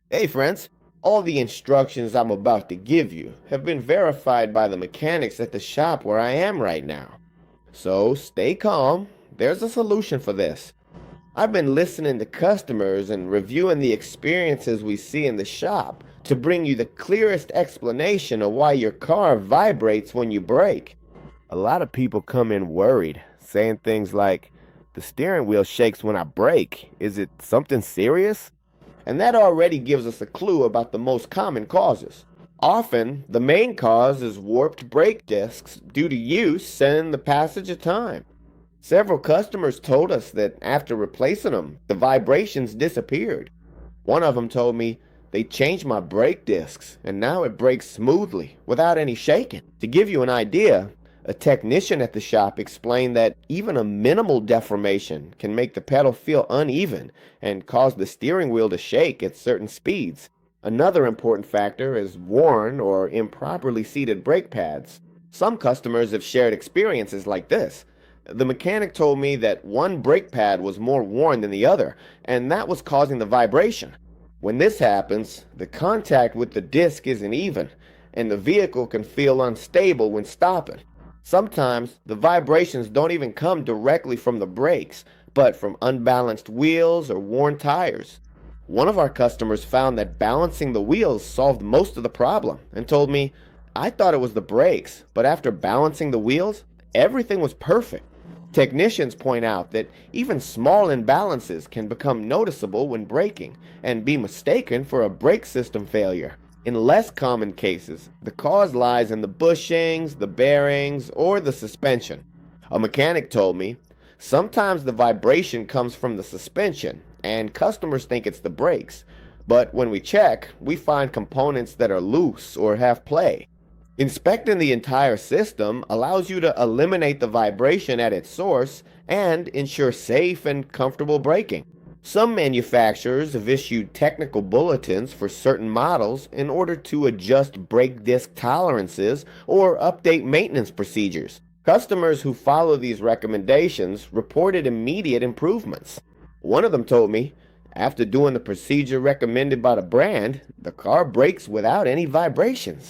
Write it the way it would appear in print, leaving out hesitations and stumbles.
Hey friends, all the instructions I'm about to give you have been verified by the mechanics at the shop where I am right now. So stay calm, there's a solution for this. I've been listening to customers and reviewing the experiences we see in the shop to bring you the clearest explanation of why your car vibrates when you brake. A lot of people come in worried, saying things like, the steering wheel shakes when I brake. Is it something serious? And that already gives us a clue about the most common causes. Often, the main cause is warped brake discs due to use and the passage of time. Several customers told us that after replacing them, the vibrations disappeared. One of them told me, they changed my brake discs and now it brakes smoothly without any shaking. To give you an idea, a technician at the shop explained that even a minimal deformation can make the pedal feel uneven and cause the steering wheel to shake at certain speeds. Another important factor is worn or improperly seated brake pads. Some customers have shared experiences like this. The mechanic told me that one brake pad was more worn than the other, and that was causing the vibration. When this happens, the contact with the disc isn't even, and the vehicle can feel unstable when stopping. Sometimes the vibrations don't even come directly from the brakes, but from unbalanced wheels or worn tires. One of our customers found that balancing the wheels solved most of the problem and told me, I thought it was the brakes, but after balancing the wheels, everything was perfect. Technicians point out that even small imbalances can become noticeable when braking and be mistaken for a brake system failure. In less common cases, the cause lies in the bushings, the bearings, or the suspension. A mechanic told me, sometimes the vibration comes from the suspension, and customers think it's the brakes. But when we check, we find components that are loose or have play. Inspecting the entire system allows you to eliminate the vibration at its source and ensure safe and comfortable braking. Some manufacturers have issued technical bulletins for certain models in order to adjust brake disc tolerances or update maintenance procedures. Customers who follow these recommendations reported immediate improvements. One of them told me, after doing the procedure recommended by the brand, the car brakes without any vibrations.